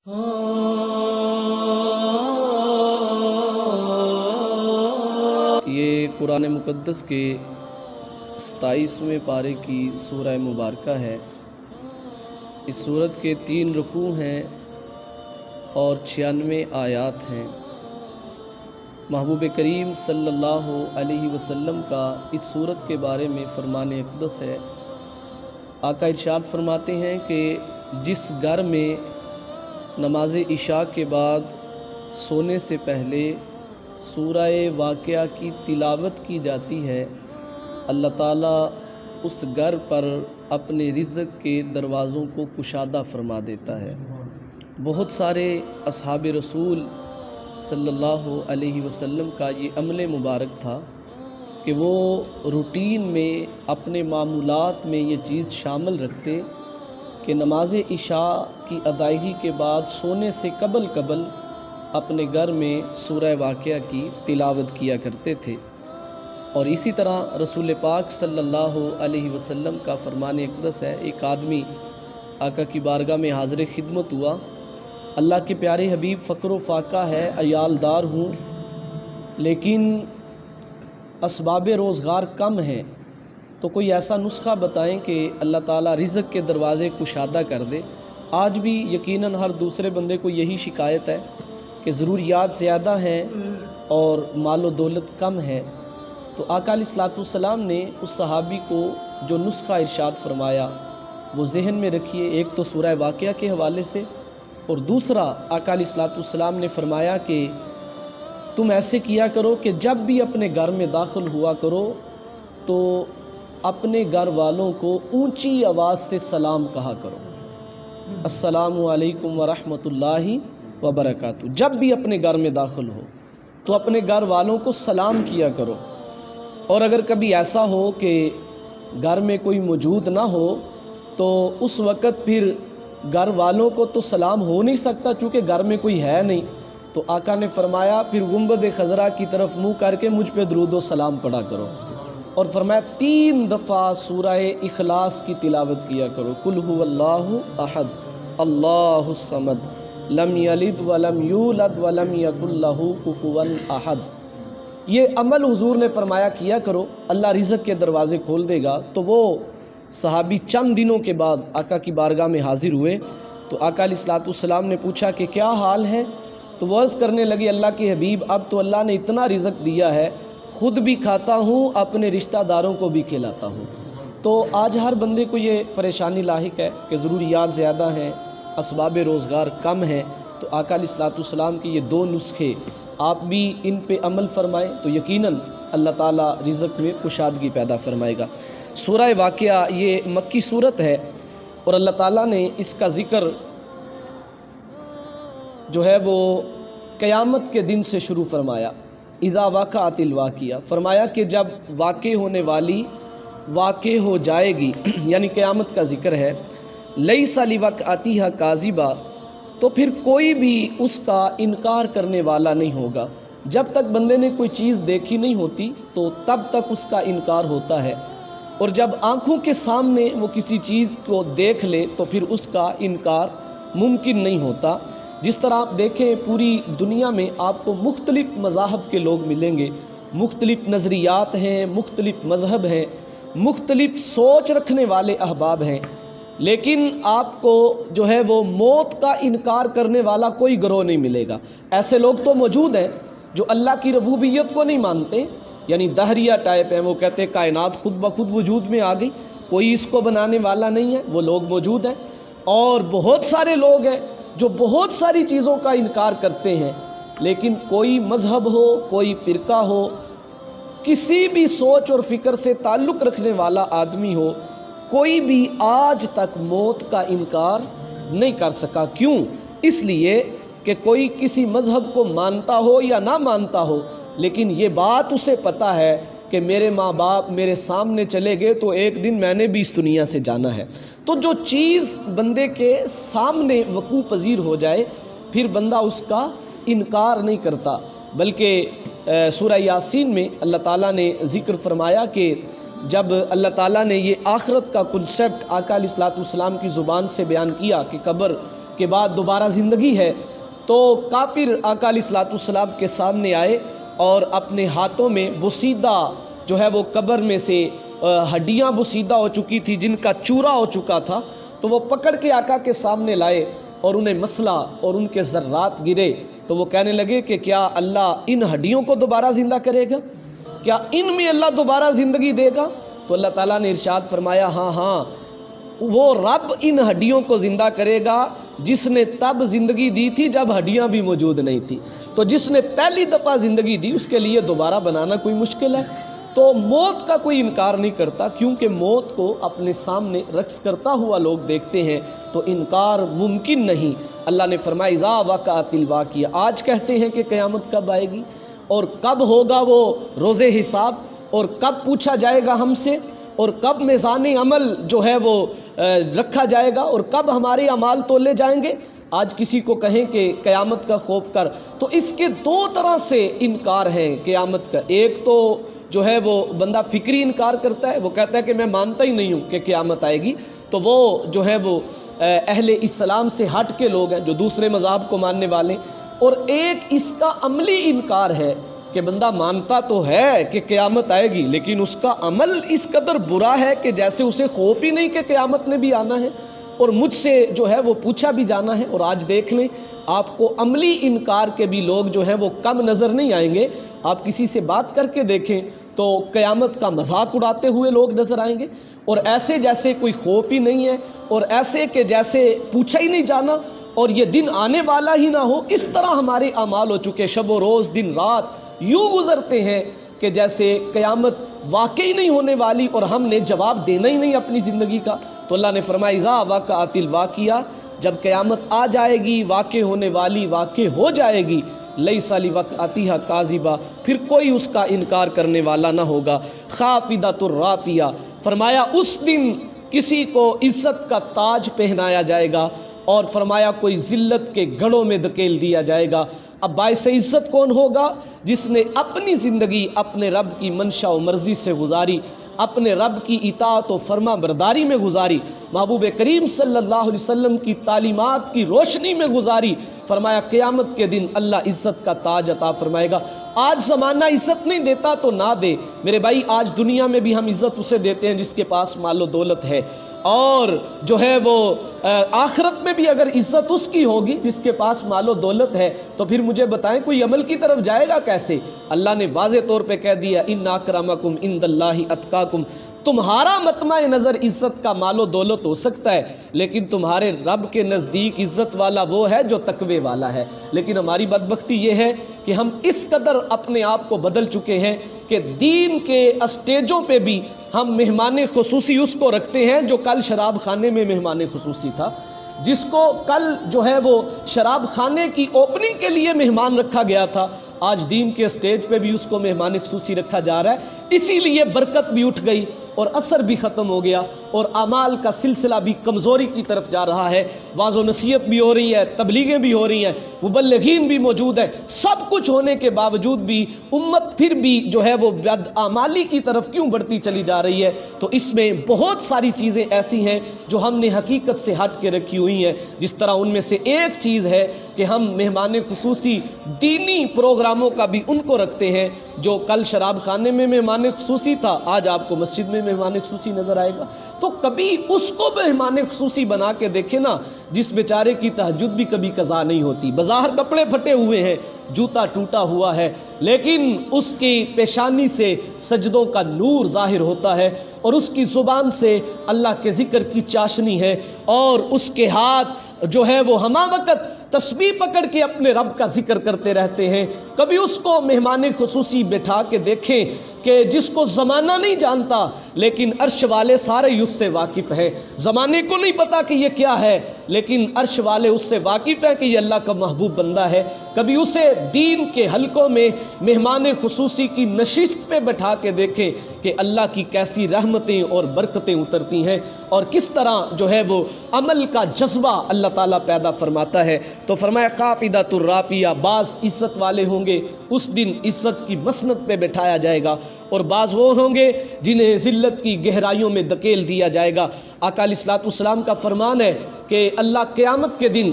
یہ قرآن مقدس کے 27ویں پارے کی سورہ مبارکہ ہے۔ اس سورت کے 3 رکوع ہیں اور 96 آیات ہیں۔ محبوب کریم صلی اللہ علیہ وسلم کا اس سورت کے بارے میں فرمان اقدس ہے۔ آقا ارشاد فرماتے ہیں کہ جس گھر میں نماز عشاء کے بعد سونے سے پہلے سورہ واقعہ کی تلاوت کی جاتی ہے، اللہ تعالیٰ اس گھر پر اپنے رزق کے دروازوں کو کشادہ فرما دیتا ہے۔ بہت سارے اصحاب رسول صلی اللہ علیہ وسلم کا یہ عمل مبارک تھا کہ وہ روٹین میں اپنے معمولات میں یہ چیز شامل رکھتے کہ نماز عشاء کی ادائیگی کے بعد سونے سے قبل اپنے گھر میں سورہ واقعہ کی تلاوت کیا کرتے تھے۔ اور اسی طرح رسول پاک صلی اللہ علیہ وسلم کا فرمان اقدس ہے۔ ایک آدمی آقا کی بارگاہ میں حاضر خدمت ہوا، اللہ کے پیارے حبیب فقر و فاقہ ہے، عیال دار ہوں، لیکن اسباب روزگار کم ہیں، تو کوئی ایسا نسخہ بتائیں کہ اللہ تعالیٰ رزق کے دروازے کشادہ کر دے۔ آج بھی یقیناً ہر دوسرے بندے کو یہی شکایت ہے کہ ضروریات زیادہ ہیں اور مال و دولت کم ہے۔ تو آقا علیہ السلام نے اس صحابی کو جو نسخہ ارشاد فرمایا وہ ذہن میں رکھیے۔ ایک تو سورہ واقعہ کے حوالے سے، اور دوسرا آقا علیہ السلام نے فرمایا کہ تم ایسے کیا کرو کہ جب بھی اپنے گھر میں داخل ہوا کرو تو اپنے گھر والوں کو اونچی آواز سے سلام کہا کرو، السلام علیکم ورحمۃ اللہ وبرکاتہ۔ جب بھی اپنے گھر میں داخل ہو تو اپنے گھر والوں کو سلام کیا کرو، اور اگر کبھی ایسا ہو کہ گھر میں کوئی موجود نہ ہو تو اس وقت پھر گھر والوں کو تو سلام ہو نہیں سکتا چونکہ گھر میں کوئی ہے نہیں، تو آقا نے فرمایا پھر گنبد خضرا کی طرف منہ کر کے مجھ پہ درود و سلام پڑھا کرو، اور فرمایا 3 دفعہ سورہ اخلاص کی تلاوت کیا کرو، قل هو اللہ احد اللہ الصمد لم یلد ولم یولد ولم یکن لہ کفوا احد۔ یہ عمل حضور نے فرمایا کیا کرو، اللہ رزق کے دروازے کھول دے گا۔ تو وہ صحابی چند دنوں کے بعد آقا کی بارگاہ میں حاضر ہوئے، تو آقا علیہ السلام نے پوچھا کہ کیا حال ہے؟ تو وہ عرض کرنے لگے اللہ کے حبیب اب تو اللہ نے اتنا رزق دیا ہے، خود بھی کھاتا ہوں، اپنے رشتہ داروں کو بھی کھلاتا ہوں۔ تو آج ہر بندے کو یہ پریشانی لاحق ہے کہ ضروریات زیادہ ہیں، اسباب روزگار کم ہیں، تو آقا علیہ السلام کی یہ 2 نسخے آپ بھی ان پہ عمل فرمائیں تو یقیناً اللہ تعالیٰ رزق میں کشادگی پیدا فرمائے گا۔ سورہ واقعہ یہ مکی صورت ہے، اور اللہ تعالیٰ نے اس کا ذکر جو ہے وہ قیامت کے دن سے شروع فرمایا۔ اذا وقعت الواقعہ، فرمایا کہ جب واقع ہونے والی واقع ہو جائے گی، یعنی قیامت کا ذکر ہے۔ لیس لوقعتھا کاذبہ، تو پھر کوئی بھی اس کا انکار کرنے والا نہیں ہوگا۔ جب تک بندے نے کوئی چیز دیکھی نہیں ہوتی تو تب تک اس کا انکار ہوتا ہے، اور جب آنکھوں کے سامنے وہ کسی چیز کو دیکھ لے تو پھر اس کا انکار ممکن نہیں ہوتا۔ جس طرح آپ دیکھیں پوری دنیا میں آپ کو مختلف مذاہب کے لوگ ملیں گے، مختلف نظریات ہیں، مختلف مذہب ہیں، مختلف سوچ رکھنے والے احباب ہیں، لیکن آپ کو جو ہے وہ موت کا انکار کرنے والا کوئی گروہ نہیں ملے گا۔ ایسے لوگ تو موجود ہیں جو اللہ کی ربوبیت کو نہیں مانتے، یعنی دہریہ ٹائپ ہیں، وہ کہتے ہیں کائنات خود بخود وجود میں آ گئی، کوئی اس کو بنانے والا نہیں ہے، وہ لوگ موجود ہیں۔ اور بہت سارے لوگ ہیں جو بہت ساری چیزوں کا انکار کرتے ہیں، لیکن کوئی مذہب ہو، کوئی فرقہ ہو، کسی بھی سوچ اور فکر سے تعلق رکھنے والا آدمی ہو، کوئی بھی آج تک موت کا انکار نہیں کر سکا۔ کیوں؟ اس لیے کہ کوئی کسی مذہب کو مانتا ہو یا نہ مانتا ہو، لیکن یہ بات اسے پتہ ہے کہ میرے ماں باپ میرے سامنے چلے گئے تو ایک دن میں نے بھی اس دنیا سے جانا ہے۔ تو جو چیز بندے کے سامنے وقوع پذیر ہو جائے پھر بندہ اس کا انکار نہیں کرتا، بلکہ سورہ یاسین میں اللہ تعالیٰ نے ذکر فرمایا کہ جب اللہ تعالیٰ نے یہ آخرت کا کنسیپٹ آقا علیہ السلام کی زبان سے بیان کیا کہ قبر کے بعد دوبارہ زندگی ہے، تو کافر آقا علیہ الصلوۃ والسلام کے سامنے آئے اور اپنے ہاتھوں میں بوسیدہ جو ہے وہ قبر میں سے ہڈیاں بوسیدہ ہو چکی تھی، جن کا چورا ہو چکا تھا، تو وہ پکڑ کے آقا کے سامنے لائے اور انہیں مسلا اور ان کے ذرات گرے، تو وہ کہنے لگے کہ کیا اللہ ان ہڈیوں کو دوبارہ زندہ کرے گا؟ کیا ان میں اللہ دوبارہ زندگی دے گا؟ تو اللہ تعالیٰ نے ارشاد فرمایا ہاں وہ رب ان ہڈیوں کو زندہ کرے گا جس نے تب زندگی دی تھی جب ہڈیاں بھی موجود نہیں تھی۔ تو جس نے پہلی دفعہ زندگی دی اس کے لیے دوبارہ بنانا کوئی مشکل ہے؟ تو موت کا کوئی انکار نہیں کرتا، کیونکہ موت کو اپنے سامنے رقص کرتا ہوا لوگ دیکھتے ہیں، تو انکار ممکن نہیں۔ اللہ نے فرمایا اذا وقعت الواقعہ، آج کہتے ہیں کہ قیامت کب آئے گی اور کب ہوگا وہ روز حساب، اور کب پوچھا جائے گا ہم سے، اور کب میزان عمل جو ہے وہ رکھا جائے گا، اور کب ہمارے اعمال تولے جائیں گے۔ آج کسی کو کہیں کہ قیامت کا خوف کر، تو اس کے دو طرح سے انکار ہے قیامت کا۔ ایک تو جو ہے وہ بندہ فکری انکار کرتا ہے، وہ کہتا ہے کہ میں مانتا ہی نہیں ہوں کہ قیامت آئے گی، تو وہ جو ہے وہ اہل اسلام سے ہٹ کے لوگ ہیں جو دوسرے مذہب کو ماننے والے۔ اور ایک اس کا عملی انکار ہے کہ بندہ مانتا تو ہے کہ قیامت آئے گی، لیکن اس کا عمل اس قدر برا ہے کہ جیسے اسے خوف ہی نہیں کہ قیامت نے بھی آنا ہے اور مجھ سے جو ہے وہ پوچھا بھی جانا ہے۔ اور آج دیکھ لیں آپ کو عملی انکار کے بھی لوگ جو ہیں وہ کم نظر نہیں آئیں گے۔ آپ کسی سے بات کر کے دیکھیں تو قیامت کا مذاق اڑاتے ہوئے لوگ نظر آئیں گے، اور ایسے جیسے کوئی خوف ہی نہیں ہے، اور ایسے کہ جیسے پوچھا ہی نہیں جانا اور یہ دن آنے والا ہی نہ ہو۔ اس طرح ہمارے اعمال ہو چکے، شب و روز دن رات یوں گزرتے ہیں کہ جیسے قیامت واقعی نہیں ہونے والی اور ہم نے جواب دینا ہی نہیں اپنی زندگی کا۔ تو اللہ نے فرمایا اذا وقعت الواقعہ، جب قیامت آ جائے گی، واقع ہونے والی واقع ہو جائے گی، لیس لوقعتھا کاذبہ، پھر کوئی اس کا انکار کرنے والا نہ ہوگا۔ خافضۃ الرافعہ، فرمایا اس دن کسی کو عزت کا تاج پہنایا جائے گا، اور فرمایا کوئی ذلت کے گڑھوں میں دھکیل دیا جائے گا۔ اب باعث عزت کون ہوگا؟ جس نے اپنی زندگی اپنے رب کی منشا و مرضی سے گزاری، اپنے رب کی اطاعت و فرما برداری میں گزاری، محبوب کریم صلی اللہ علیہ وسلم کی تعلیمات کی روشنی میں گزاری۔ فرمایا قیامت کے دن اللہ عزت کا تاج عطا فرمائے گا۔ آج زمانہ عزت نہیں دیتا تو نہ دے میرے بھائی، آج دنیا میں بھی ہم عزت اسے دیتے ہیں جس کے پاس مال و دولت ہے، اور جو ہے وہ آخرت میں بھی اگر عزت اس کی ہوگی جس کے پاس مال و دولت ہے، تو پھر مجھے بتائیں کوئی عمل کی طرف جائے گا کیسے؟ اللہ نے واضح طور پہ کہہ دیا ان اکرمکم عند اللہ اتقاکم، تمہارا مطمع نظر عزت کا مال و دولت ہو سکتا ہے، لیکن تمہارے رب کے نزدیک عزت والا وہ ہے جو تقوی والا ہے۔ لیکن ہماری بدبختی یہ ہے کہ ہم اس قدر اپنے آپ کو بدل چکے ہیں کہ دین کے اسٹیجوں پہ بھی ہم مہمان خصوصی اس کو رکھتے ہیں جو کل شراب خانے میں مہمان خصوصی تھا، جس کو کل جو ہے وہ شراب خانے کی اوپننگ کے لیے مہمان رکھا گیا تھا، آج دین کے اسٹیج پہ بھی اس کو مہمان خصوصی رکھا جا رہا ہے۔ اسی لیے برکت بھی اٹھ گئی اور اثر بھی ختم ہو گیا، اور اعمال کا سلسلہ بھی کمزوری کی طرف جا رہا ہے۔ واعظ و نصیحت بھی ہو رہی ہے، تبلیغیں بھی ہو رہی ہیں، مبلغین بھی موجود ہیں، سب کچھ ہونے کے باوجود بھی امت پھر بھی جو ہے وہ بد اعمالی کی طرف کیوں بڑھتی چلی جا رہی ہے؟ تو اس میں بہت ساری چیزیں ایسی ہیں جو ہم نے حقیقت سے ہٹ کے رکھی ہوئی ہیں، جس طرح ان میں سے ایک چیز ہے کہ ہم مہمان خصوصی دینی پروگراموں کا بھی ان کو رکھتے ہیں جو کل شراب خانے میں مہمان خصوصی تھا، آج آپ کو مسجد میں مہمان خصوصی نظر آئے گا۔ تو کبھی اس کو مہمان خصوصی بنا کے دیکھیں نا، جس بیچارے کی تہجد بھی کبھی قضا نہیں ہوتی، بظاہر کپڑے پھٹے ہوئے ہیں، جوتا ٹوٹا ہوا ہے، لیکن اس کی پیشانی سے سجدوں کا نور ظاہر ہوتا ہے، اور اس کی زبان سے اللہ کے ذکر کی چاشنی ہے، اور اس کے ہاتھ جو ہے وہ ہمہ وقت تسبیح پکڑ کے اپنے رب کا ذکر کرتے رہتے ہیں۔ کبھی اس کو مہمان خصوصی بٹھا کے دیکھیں کہ جس کو زمانہ نہیں جانتا لیکن عرش والے سارے اس سے واقف ہیں، زمانے کو نہیں پتا کہ یہ کیا ہے لیکن عرش والے اس سے واقف ہیں کہ یہ اللہ کا محبوب بندہ ہے۔ کبھی اسے دین کے حلقوں میں مہمان خصوصی کی نشست پہ بٹھا کے دیکھیں کہ اللہ کی کیسی رحمتیں اور برکتیں اترتی ہیں، اور کس طرح جو ہے وہ عمل کا جذبہ اللہ تعالیٰ پیدا فرماتا ہے۔ تو فرمایا خافضۃ الرافعہ، بعض عزت والے ہوں گے اس دن عزت کی مسند پہ بٹھایا جائے گا، اور بعض وہ ہوں گے جنہیں ذلت کی گہرائیوں میں دھکیل دیا جائے گا۔ آقا علیہ الصلوۃ والسلام کا فرمان ہے کہ اللہ قیامت کے دن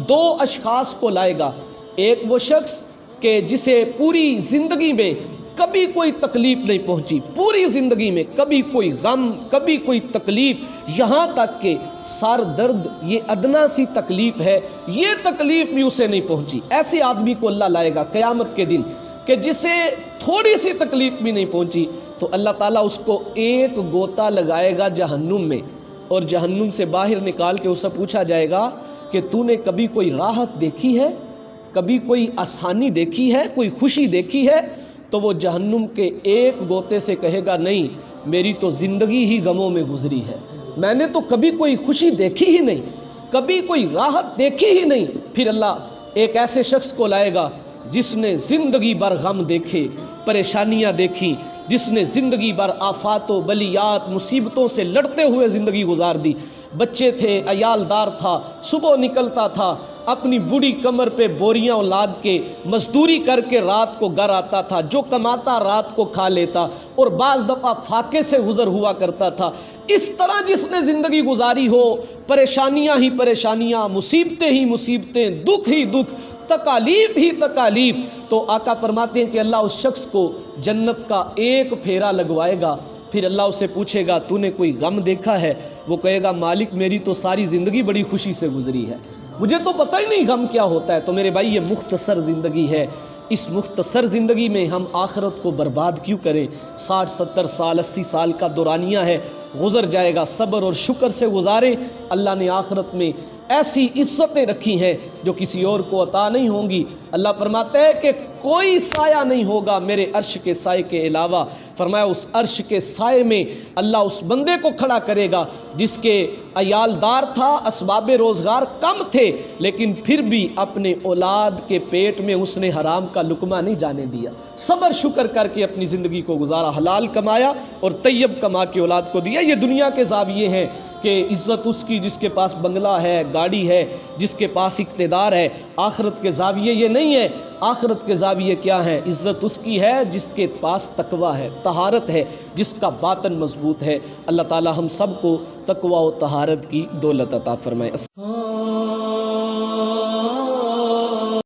دو اشخاص کو لائے گا۔ ایک وہ شخص کہ جسے پوری زندگی میں کبھی کوئی تکلیف نہیں پہنچی، پوری زندگی میں کبھی کوئی غم، کبھی کوئی تکلیف، یہاں تک کہ سر درد یہ ادنا سی تکلیف ہے، یہ تکلیف بھی اسے نہیں پہنچی۔ ایسے آدمی کو اللہ لائے گا قیامت کے دن کہ جسے تھوڑی سی تکلیف بھی نہیں پہنچی، تو اللہ تعالیٰ اس کو ایک گوتا لگائے گا جہنم میں، اور جہنم سے باہر نکال کے اسے پوچھا جائے گا کہ تو نے کبھی کوئی راحت دیکھی ہے، کبھی کوئی آسانی دیکھی ہے، کوئی خوشی دیکھی ہے؟ تو وہ جہنم کے ایک گوتے سے کہے گا نہیں، میری تو زندگی ہی غموں میں گزری ہے، میں نے تو کبھی کوئی خوشی دیکھی ہی نہیں، کبھی کوئی راحت دیکھی ہی نہیں۔ پھر اللہ ایک ایسے شخص کو لائے گا جس نے زندگی بھر غم دیکھے، پریشانیاں دیکھی، جس نے زندگی بھر آفات و بلیات مصیبتوں سے لڑتے ہوئے زندگی گزار دی، بچے تھے، عیال دار تھا، صبح نکلتا تھا، اپنی بوڑھی کمر پہ بوریاں لاد کے مزدوری کر کے رات کو گھر آتا تھا، جو کماتا رات کو کھا لیتا، اور بعض دفعہ فاقے سے گزر ہوا کرتا تھا۔ اس طرح جس نے زندگی گزاری ہو، پریشانیاں ہی پریشانیاں، مصیبتیں ہی مصیبتیں، دکھ ہی دکھ، تکالیف ہی تکالیف، تو آقا فرماتے ہیں کہ اللہ اس شخص کو جنت کا ایک پھیرا لگوائے گا۔ پھر اللہ اسے پوچھے گا تو نے کوئی غم دیکھا ہے؟ وہ کہے گا مالک میری تو ساری زندگی بڑی خوشی سے گزری ہے، مجھے تو پتہ ہی نہیں غم کیا ہوتا ہے۔ تو میرے بھائی یہ مختصر زندگی ہے، اس مختصر زندگی میں ہم آخرت کو برباد کیوں کریں؟ 60 70 سال 80 سال کا دورانیہ ہے، گزر جائے گا، صبر اور شکر سے گزاریں۔ اللہ نے آخرت میں ایسی عزتیں رکھی ہیں جو کسی اور کو عطا نہیں ہوں گی۔ اللہ فرماتا ہے کہ کوئی سایہ نہیں ہوگا میرے عرش کے سائے کے علاوہ۔ فرمایا اس عرش کے سائے میں اللہ اس بندے کو کھڑا کرے گا جس کے عیال دار تھا، اسباب روزگار کم تھے، لیکن پھر بھی اپنے اولاد کے پیٹ میں اس نے حرام کا لقمہ نہیں جانے دیا، صبر شکر کر کے اپنی زندگی کو گزارا، حلال کمایا اور طیب کما کے اولاد کو دیا۔ یہ دنیا کے زاویے ہیں کہ عزت اس کی جس کے پاس بنگلہ ہے، گاڑی ہے، جس کے پاس اقتدار ہے۔ آخرت کے زاویے یہ نہیں ہے، آخرت کے زاویے کیا ہیں؟ عزت اس کی ہے جس کے پاس تقوی ہے، طہارت ہے، جس کا باطن مضبوط ہے۔ اللہ تعالی ہم سب کو تقوی و طہارت کی دولت عطا فرمائے۔